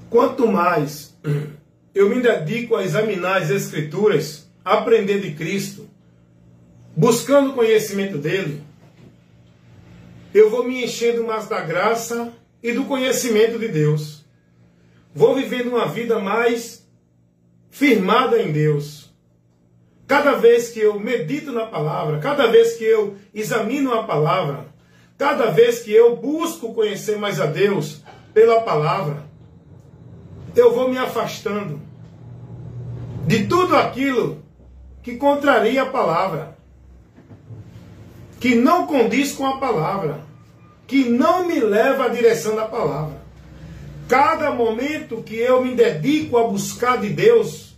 Quanto mais eu me dedico a examinar as Escrituras, a aprender de Cristo, buscando o conhecimento dele, eu vou me enchendo mais da graça e do conhecimento de Deus. Vou vivendo uma vida mais firmada em Deus. Cada vez que eu medito na palavra, cada vez que eu examino a palavra, cada vez que eu busco conhecer mais a Deus pela palavra, eu vou me afastando de tudo aquilo que contraria a palavra, que não condiz com a palavra, que não me leva à direção da palavra. Cada momento que eu me dedico a buscar de Deus,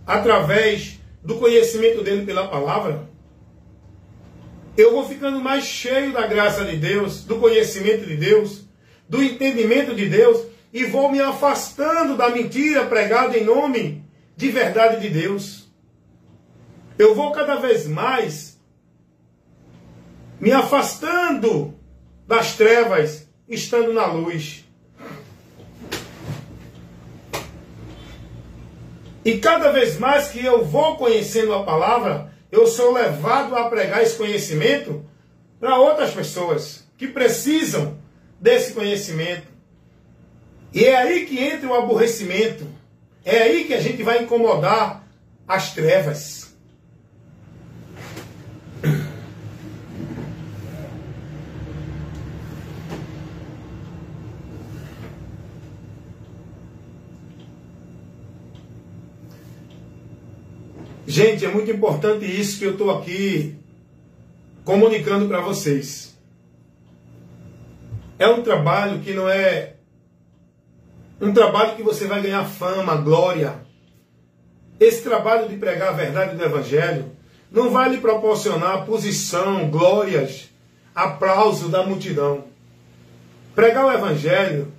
através do conhecimento dele pela palavra, eu vou ficando mais cheio da graça de Deus, do conhecimento de Deus, do entendimento de Deus, e vou me afastando da mentira pregada em nome de verdade de Deus. Eu vou cada vez mais me afastando das trevas, estando na luz. E cada vez mais que eu vou conhecendo a palavra, eu sou levado a pregar esse conhecimento para outras pessoas que precisam desse conhecimento. E é aí que entra o aborrecimento. É aí que a gente vai incomodar as trevas. Gente, é muito importante isso que eu estou aqui comunicando para vocês. É um trabalho que não é um trabalho que você vai ganhar fama, glória. Esse trabalho de pregar a verdade do Evangelho não vai lhe proporcionar posição, glórias, aplauso da multidão. Pregar o Evangelho,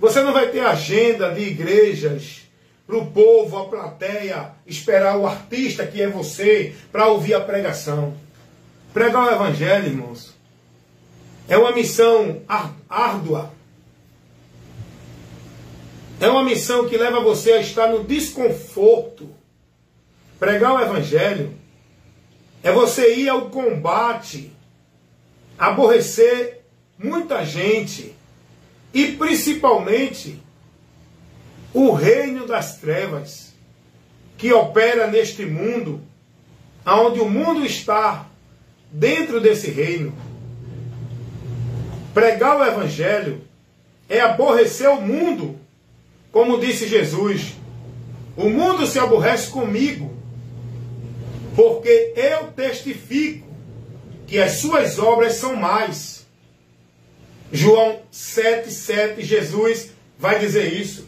você não vai ter agenda de igrejas para o povo, a plateia, esperar o artista que é você para ouvir a pregação. Pregar o Evangelho, irmãos, é uma missão árdua. É uma missão que leva você a estar no desconforto. Pregar o Evangelho é você ir ao combate, aborrecer muita gente e principalmente o reino das trevas que opera neste mundo, onde o mundo está dentro desse reino. Pregar o Evangelho é aborrecer o mundo, como disse Jesus. O mundo se aborrece comigo, porque eu testifico que as suas obras são mais. João 7,7, Jesus vai dizer isso.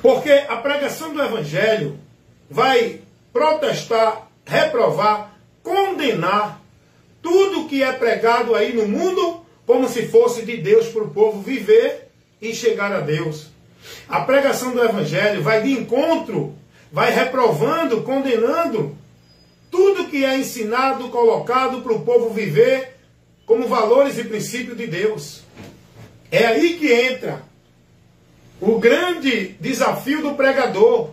Porque a pregação do Evangelho vai protestar, reprovar, condenar tudo que é pregado aí no mundo como se fosse de Deus para o povo viver e chegar a Deus. A pregação do Evangelho vai de encontro, vai reprovando, condenando tudo que é ensinado, colocado para o povo viver como valores e princípios de Deus. É aí que entra o grande desafio do pregador: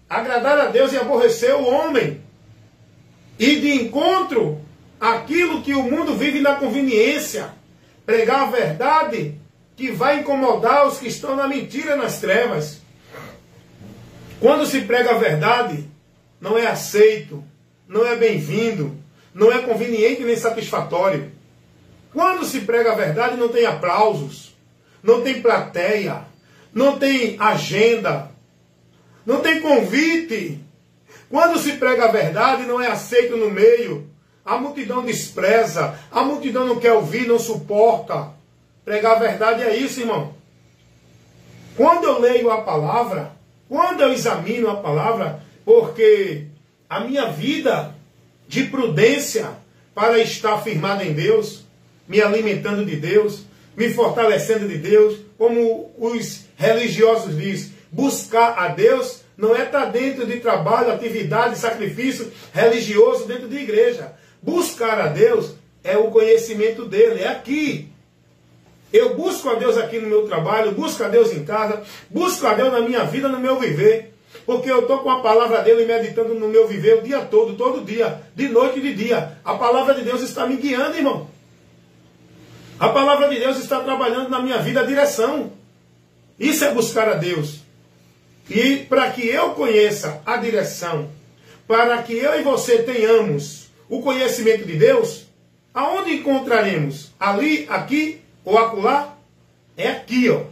agradar a Deus e aborrecer o homem. E de encontro àquilo que o mundo vive na conveniência. Pregar a verdade que vai incomodar os que estão na mentira, nas trevas. Quando se prega a verdade, não é aceito, não é bem-vindo, não é conveniente nem satisfatório. Quando se prega a verdade, não tem aplausos, não tem plateia, não tem agenda, não tem convite. Quando se prega a verdade, não é aceito no meio. A multidão despreza, a multidão não quer ouvir, não suporta. Pregar a verdade é isso, irmão. Quando eu leio a palavra, quando eu examino a palavra, porque a minha vida de prudência para estar firmado em Deus, me alimentando de Deus, me fortalecendo de Deus, como os religiosos dizem, buscar a Deus não é estar dentro de trabalho, atividade, sacrifício religioso dentro de igreja. Buscar a Deus é o conhecimento dele, é aqui. Eu busco a Deus aqui no meu trabalho, busco a Deus em casa, busco a Deus na minha vida, no meu viver. Porque eu estou com a palavra dele meditando no meu viver o dia todo dia, de noite e de dia. A palavra de Deus está me guiando, irmão. A palavra de Deus está trabalhando na minha vida a direção. Isso é buscar a Deus. E para que eu conheça a direção, para que eu e você tenhamos o conhecimento de Deus, aonde encontraremos? Ali, aqui ou acolá? É aqui, ó.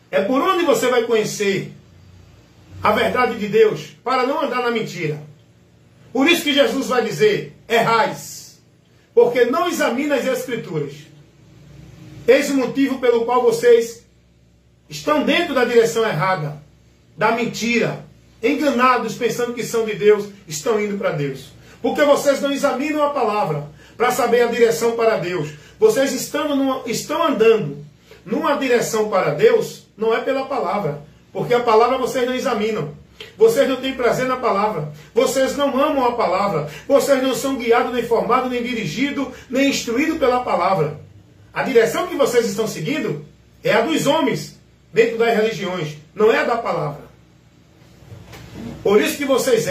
É por onde você vai conhecer a verdade de Deus, para não andar na mentira. Por isso que Jesus vai dizer, errais, porque não examina as Escrituras. Eis o motivo pelo qual vocês estão dentro da direção errada, da mentira, enganados, pensando que são de Deus, estão indo para Deus. Porque vocês não examinam a palavra para saber a direção para Deus. Vocês estão andando numa direção para Deus, não é pela palavra. Porque a palavra vocês não examinam. Vocês não têm prazer na palavra. Vocês não amam a palavra. Vocês não são guiados, nem formados, nem dirigidos, nem instruídos pela palavra. A direção que vocês estão seguindo é a dos homens, dentro das religiões. Não é a da palavra. Por isso que vocês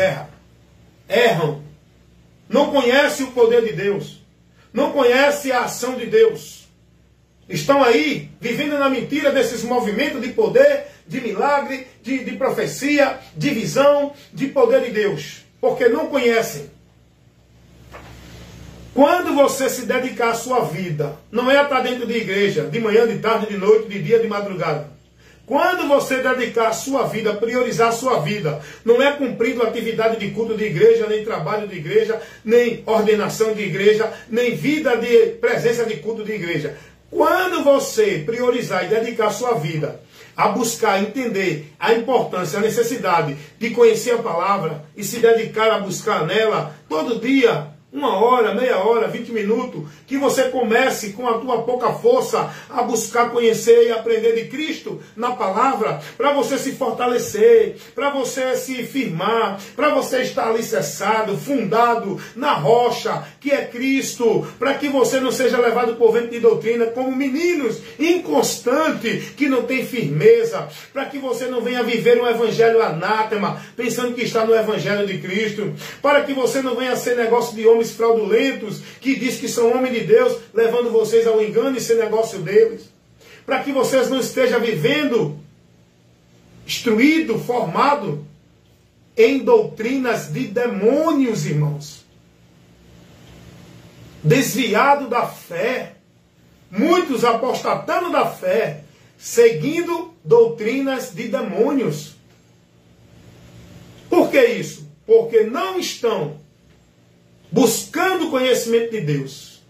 erram. Não conhecem o poder de Deus. Não conhecem a ação de Deus. Estão aí, vivendo na mentira desses movimentos de poder, de milagre, de profecia, de visão, de poder de Deus. Porque não conhecem. Quando você se dedicar à sua vida, não é estar dentro de igreja, de manhã, de tarde, de noite, de dia, de madrugada. Quando você dedicar a sua vida, priorizar a sua vida, não é cumprindo atividade de culto de igreja, nem trabalho de igreja, nem ordenação de igreja, nem vida de presença de culto de igreja. Quando você priorizar e dedicar a sua vida a buscar, entender a importância, a necessidade de conhecer a palavra e se dedicar a buscar nela todo dia, 1 hora, meia hora, 20 minutos, que você comece com a tua pouca força a buscar conhecer e aprender de Cristo na palavra, para você se fortalecer, para você se firmar, para você estar alicerçado, fundado na rocha, que é Cristo, para que você não seja levado por vento de doutrina como meninos inconstantes, que não tem firmeza, para que você não venha viver um evangelho anátema, pensando que está no evangelho de Cristo, para que você não venha ser negócio de homens fraudulentos, que diz que são homens de Deus, levando vocês ao engano e ser negócio deles. Para que vocês não estejam vivendo, instruído, formado em doutrinas de demônios, irmãos. Desviado da fé. Muitos apostatando da fé, seguindo doutrinas de demônios. Por que isso? Porque não estão buscando o conhecimento de Deus.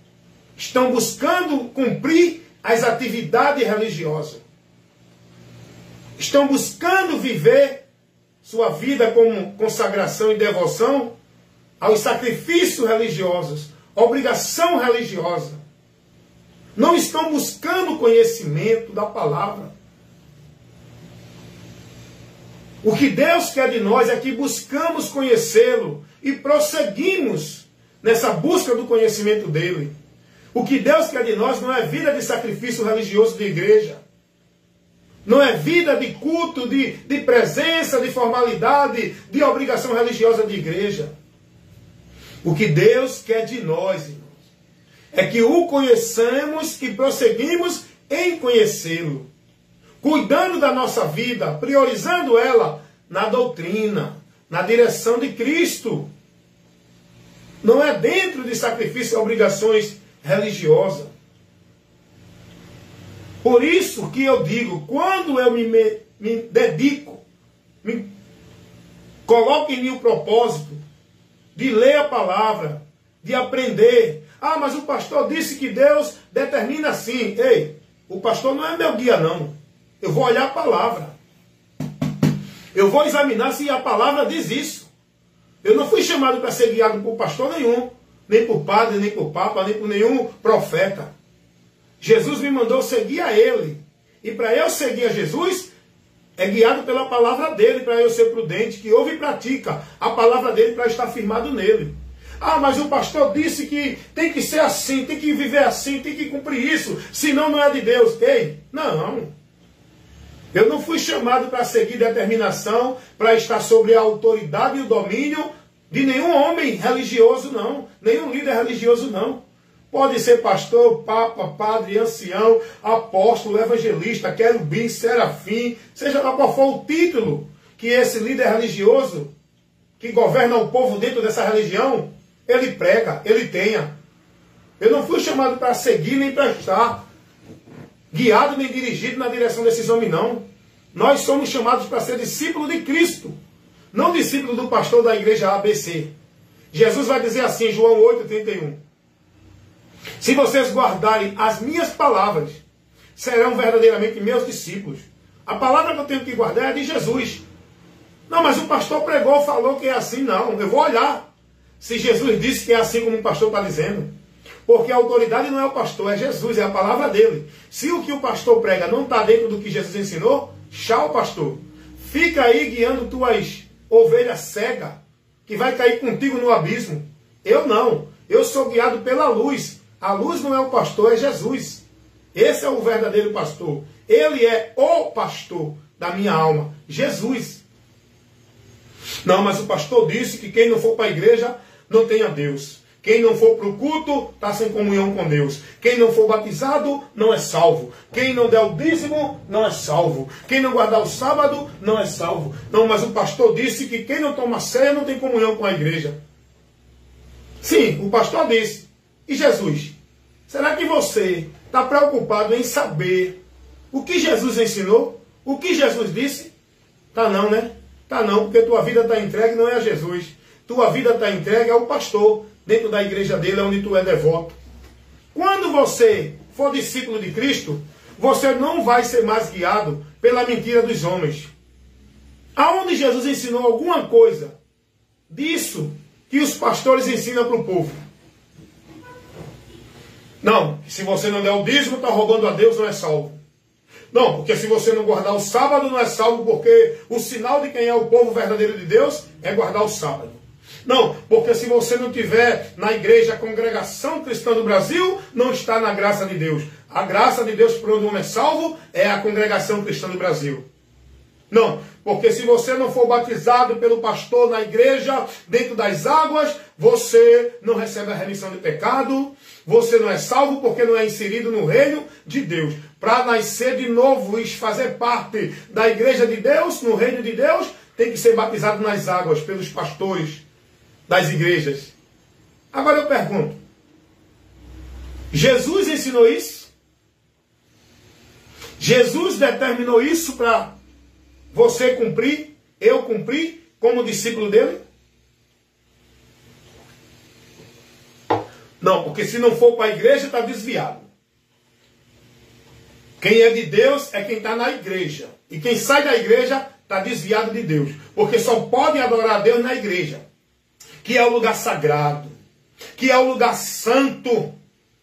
Estão buscando cumprir as atividades religiosas. Estão buscando viver sua vida com consagração e devoção aos sacrifícios religiosos, obrigação religiosa. Não estão buscando o conhecimento da palavra. O que Deus quer de nós é que buscamos conhecê-lo e prosseguimos nessa busca do conhecimento dele. O que Deus quer de nós não é vida de sacrifício religioso de igreja. Não é vida de culto, de presença, de formalidade, de obrigação religiosa de igreja. O que Deus quer de nós, irmãos, é que o conheçamos e prosseguimos em conhecê-lo. Cuidando da nossa vida, priorizando ela na doutrina, na direção de Cristo. Não é dentro de sacrifício e obrigações religiosas. Por isso que eu digo, quando eu me dedico, me coloco em mim o propósito de ler a palavra, de aprender. Ah, mas o pastor disse que Deus determina assim. Ei, o pastor não é meu guia, não. Eu vou olhar a palavra. Eu vou examinar se a palavra diz isso. Eu não fui chamado para ser guiado por pastor nenhum, nem por padre, nem por papa, nem por nenhum profeta. Jesus me mandou seguir a ele. E para eu seguir a Jesus, é guiado pela palavra dele, para eu ser prudente, que ouve e pratica a palavra dele para estar firmado nele. Ah, mas o pastor disse que tem que ser assim, tem que viver assim, tem que cumprir isso, senão não é de Deus. Ei, não. Eu não fui chamado para seguir determinação, para estar sobre a autoridade e o domínio de nenhum homem religioso, não. Nenhum líder religioso, não. Pode ser pastor, papa, padre, ancião, apóstolo, evangelista, querubim, serafim, seja lá qual for o título que esse líder religioso, que governa o povo dentro dessa religião, ele prega, ele tenha. Eu não fui chamado para seguir nem para estar guiado nem dirigido na direção desses homens, não. Nós somos chamados para ser discípulo de Cristo, não discípulo do pastor da igreja ABC. Jesus vai dizer assim, João 8,31. Se vocês guardarem as minhas palavras, serão verdadeiramente meus discípulos. A palavra que eu tenho que guardar é de Jesus. Não, mas o pastor pregou, falou que é assim. Não, eu vou olhar se Jesus disse que é assim como o pastor está dizendo. Porque a autoridade não é o pastor, é Jesus, é a palavra dele. Se o que o pastor prega não está dentro do que Jesus ensinou, tchau, pastor. Fica aí guiando tuas ovelhas cegas, que vai cair contigo no abismo. Eu não. Eu sou guiado pela luz. A luz não é o pastor, é Jesus. Esse é o verdadeiro pastor. Ele é o pastor da minha alma, Jesus. Não, mas o pastor disse que quem não for para a igreja não tem a Deus. Quem não for para o culto está sem comunhão com Deus. Quem não for batizado não é salvo. Quem não der o dízimo não é salvo. Quem não guardar o sábado não é salvo. Não, mas o pastor disse que quem não toma ceia não tem comunhão com a igreja. Sim, o pastor disse. E Jesus? Será que você está preocupado em saber o que Jesus ensinou? O que Jesus disse? Tá não, né? Tá não, porque tua vida está entregue não é a Jesus. Tua vida está entregue ao pastor, dentro da igreja dele, onde tu é devoto. Quando você for discípulo de Cristo, você não vai ser mais guiado pela mentira dos homens. Aonde Jesus ensinou alguma coisa disso que os pastores ensinam para o povo? Não, se você não der o dízimo, está roubando a Deus, não é salvo. Não, porque se você não guardar o sábado, não é salvo, porque o sinal de quem é o povo verdadeiro de Deus é guardar o sábado. Não, porque se você não tiver na igreja, a congregação cristã do Brasil, não está na graça de Deus. A graça de Deus por onde o homem é salvo é a congregação cristã do Brasil. Não, porque se você não for batizado pelo pastor na igreja, dentro das águas, você não recebe a remissão de pecado, você não é salvo porque não é inserido no reino de Deus. Para nascer de novo e fazer parte da igreja de Deus, no reino de Deus, tem que ser batizado nas águas pelos pastores das igrejas. Agora eu pergunto, Jesus ensinou isso? Jesus determinou isso para você cumprir, eu cumprir, como discípulo dele? Não, porque se não for para a igreja, está desviado. Quem é de Deus é quem está na igreja. E quem sai da igreja está desviado de Deus. Porque só pode adorar a Deus na igreja, que é o lugar sagrado, que é o lugar santo,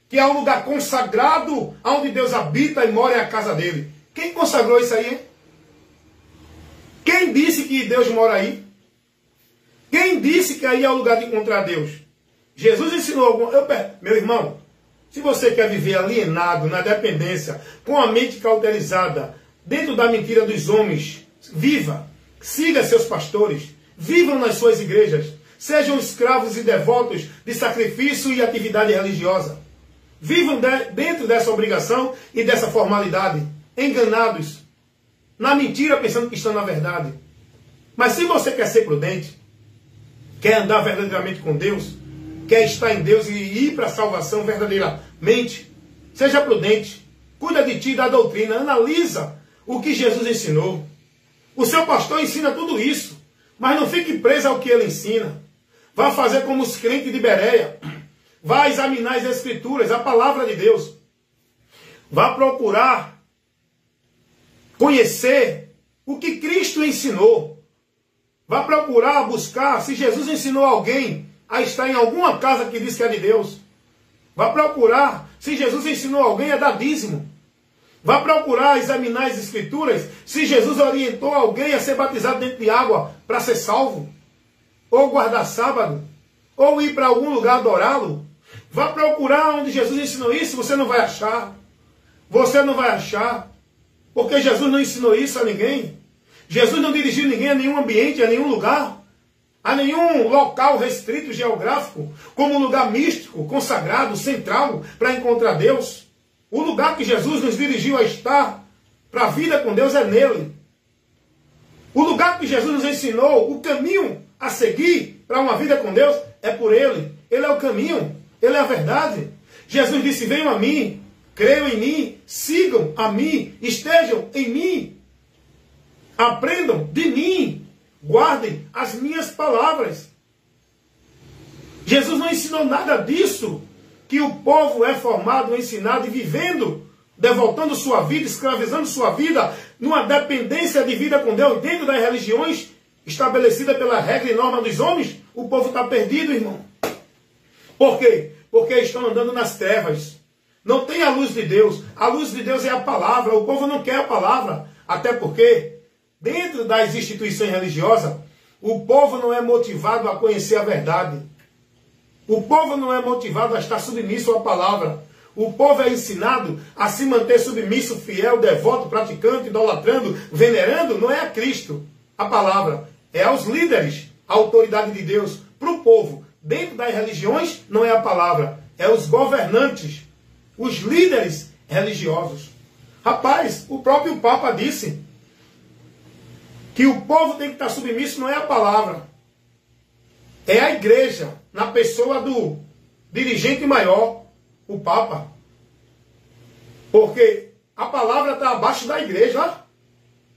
que é o lugar consagrado, onde Deus habita e mora, é a casa dele. Quem consagrou isso aí, hein? Quem disse que Deus mora aí? Quem disse que aí é o lugar de encontrar Deus? Jesus ensinou algum... Meu irmão, se você quer viver alienado, na dependência, com a mente cauterizada, dentro da mentira dos homens, viva, siga seus pastores, vivam nas suas igrejas, sejam escravos e devotos de sacrifício e atividade religiosa. Vivam dentro dessa obrigação e dessa formalidade, enganados, na mentira, pensando que estão na verdade. Mas se você quer ser prudente, quer andar verdadeiramente com Deus, quer estar em Deus e ir para a salvação verdadeiramente, seja prudente, cuida de ti e da doutrina, analisa o que Jesus ensinou. O seu pastor ensina tudo isso, mas não fique preso ao que ele ensina. Vá fazer como os crentes de Bereia, vá examinar as Escrituras, a palavra de Deus. Vá procurar conhecer o que Cristo ensinou. Vá procurar buscar se Jesus ensinou alguém a estar em alguma casa que diz que é de Deus. Vá procurar se Jesus ensinou alguém a dar dízimo. Vá procurar examinar as Escrituras se Jesus orientou alguém a ser batizado dentro de água para ser salvo. Ou guardar sábado. ou ir para algum lugar adorá-lo, vá procurar onde Jesus ensinou isso, você não vai achar. Você não vai achar. Porque Jesus não ensinou isso a ninguém. Jesus não dirigiu ninguém a nenhum ambiente, a nenhum lugar, a nenhum local restrito geográfico, como um lugar místico, consagrado, central, para encontrar Deus. O lugar que Jesus nos dirigiu a estar para a vida com Deus é nele. O lugar que Jesus nos ensinou, o caminho a seguir para uma vida com Deus, é por ele. Ele é o caminho, ele é a verdade. Jesus disse, venham a mim, creiam em mim, sigam a mim, estejam em mim. Aprendam de mim, guardem as minhas palavras. Jesus não ensinou nada disso, que o povo é formado, ensinado e vivendo, devoltando sua vida, escravizando sua vida, numa dependência de vida com Deus, dentro das religiões estabelecida pela regra e norma dos homens. O povo está perdido, irmão. Por quê? Porque estão andando nas trevas. Não tem a luz de Deus. A luz de Deus é a palavra. O povo não quer a palavra. Até porque, dentro das instituições religiosas, o povo não é motivado a conhecer a verdade. O povo não é motivado a estar submisso à palavra. O povo é ensinado a se manter submisso, fiel, devoto, praticante, idolatrando, venerando, não é a Cristo, a palavra. É aos líderes, a autoridade de Deus, para o povo. Dentro das religiões, não é a palavra, é os governantes, os líderes religiosos. Rapaz, o próprio Papa disse que o povo tem que estar submisso, não é a palavra. É a igreja, na pessoa do dirigente maior, o Papa. Porque a palavra está abaixo da igreja. Ó.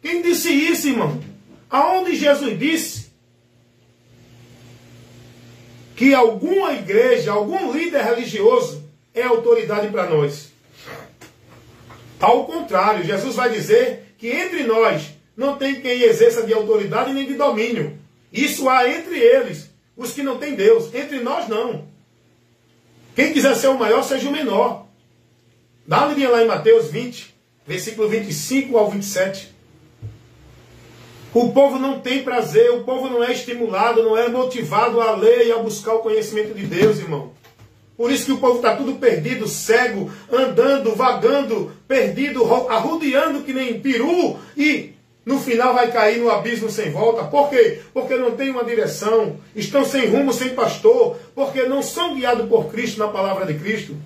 Quem disse isso, irmão? Aonde Jesus disse que alguma igreja, algum líder religioso é autoridade para nós? Ao contrário, Jesus vai dizer que entre nós não tem quem exerça de autoridade nem de domínio. Isso há entre eles, os que não têm Deus. Entre nós, não. Quem quiser ser o maior, seja o menor. Dá uma olhadinha lá em Mateus 20, versículo 25 ao 27. O povo não tem prazer, o povo não é estimulado, não é motivado a ler e a buscar o conhecimento de Deus, irmão. Por isso que o povo está tudo perdido, cego, andando, vagando, perdido, arrodeando que nem peru e no final vai cair no abismo sem volta. Por quê? Porque não tem uma direção, estão sem rumo, sem pastor, porque não são guiados por Cristo na palavra de Cristo.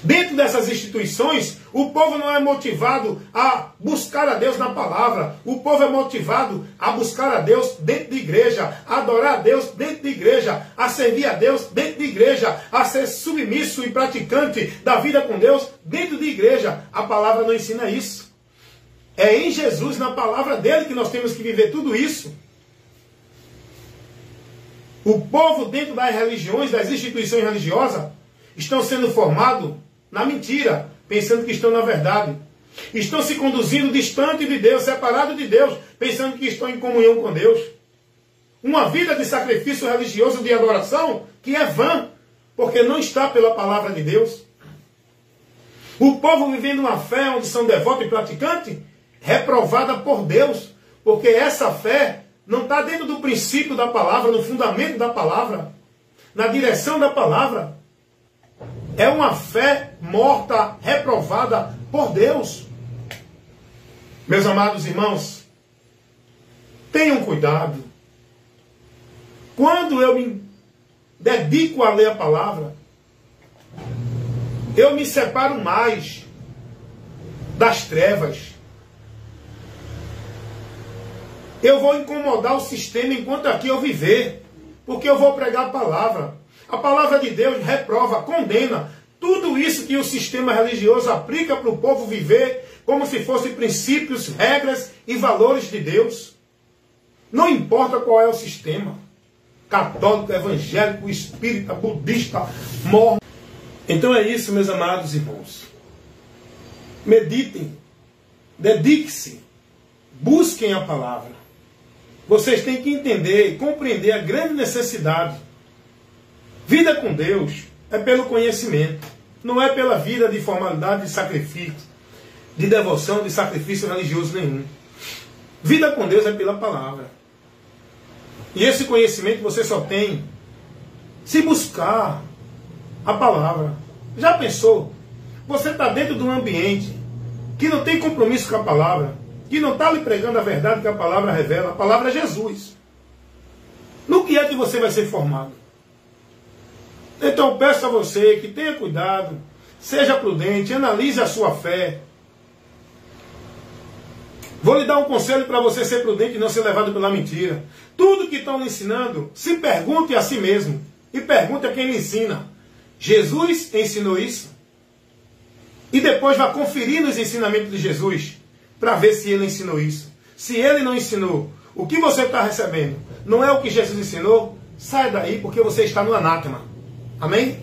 Dentro dessas instituições, o povo não é motivado a buscar a Deus na palavra. O povo é motivado a buscar a Deus dentro de igreja, a adorar a Deus dentro de igreja, a servir a Deus dentro de igreja, a ser submisso e praticante da vida com Deus dentro de igreja. A palavra não ensina isso. É em Jesus, na palavra dele, que nós temos que viver tudo isso. O povo dentro das religiões, das instituições religiosas, estão sendo formados na mentira, pensando que estão na verdade. Estão se conduzindo distante de Deus, separados de Deus, pensando que estão em comunhão com Deus. Uma vida de sacrifício religioso, de adoração, que é vã, porque não está pela palavra de Deus. O povo vivendo uma fé onde são devotos e praticantes, reprovada por Deus, porque essa fé não está dentro do princípio da palavra, no fundamento da palavra, na direção da palavra. É uma fé morta, reprovada por Deus. Meus amados irmãos, tenham cuidado. Quando eu me dedico a ler a palavra, eu me separo mais das trevas. Eu vou incomodar o sistema enquanto aqui eu viver, porque eu vou pregar a palavra. A palavra de Deus reprova, condena tudo isso que o sistema religioso aplica para o povo viver como se fossem princípios, regras e valores de Deus. Não importa qual é o sistema, católico, evangélico, espírita, budista, mormon. Então é isso, meus amados irmãos. Meditem, dediquem-se, busquem a palavra. Vocês têm que entender e compreender a grande necessidade. Vida com Deus é pelo conhecimento, não é pela vida de formalidade, de sacrifício, de devoção, de sacrifício religioso nenhum. Vida com Deus é pela palavra. E esse conhecimento você só tem se buscar a palavra. Já pensou? Você está dentro de um ambiente que não tem compromisso com a palavra, que não está lhe pregando a verdade que a palavra revela. A palavra é Jesus. No que é que você vai ser formado? Então eu peço a você que tenha cuidado, seja prudente, analise a sua fé. Vou lhe dar um conselho para você ser prudente e não ser levado pela mentira. Tudo que estão lhe ensinando, se pergunte a si mesmo. E pergunte a quem lhe ensina. Jesus ensinou isso? E depois vá conferir nos ensinamentos de Jesus, para ver se ele ensinou isso. Se ele não ensinou, o que você está recebendo não é o que Jesus ensinou, sai daí, porque você está no anátema. Amém?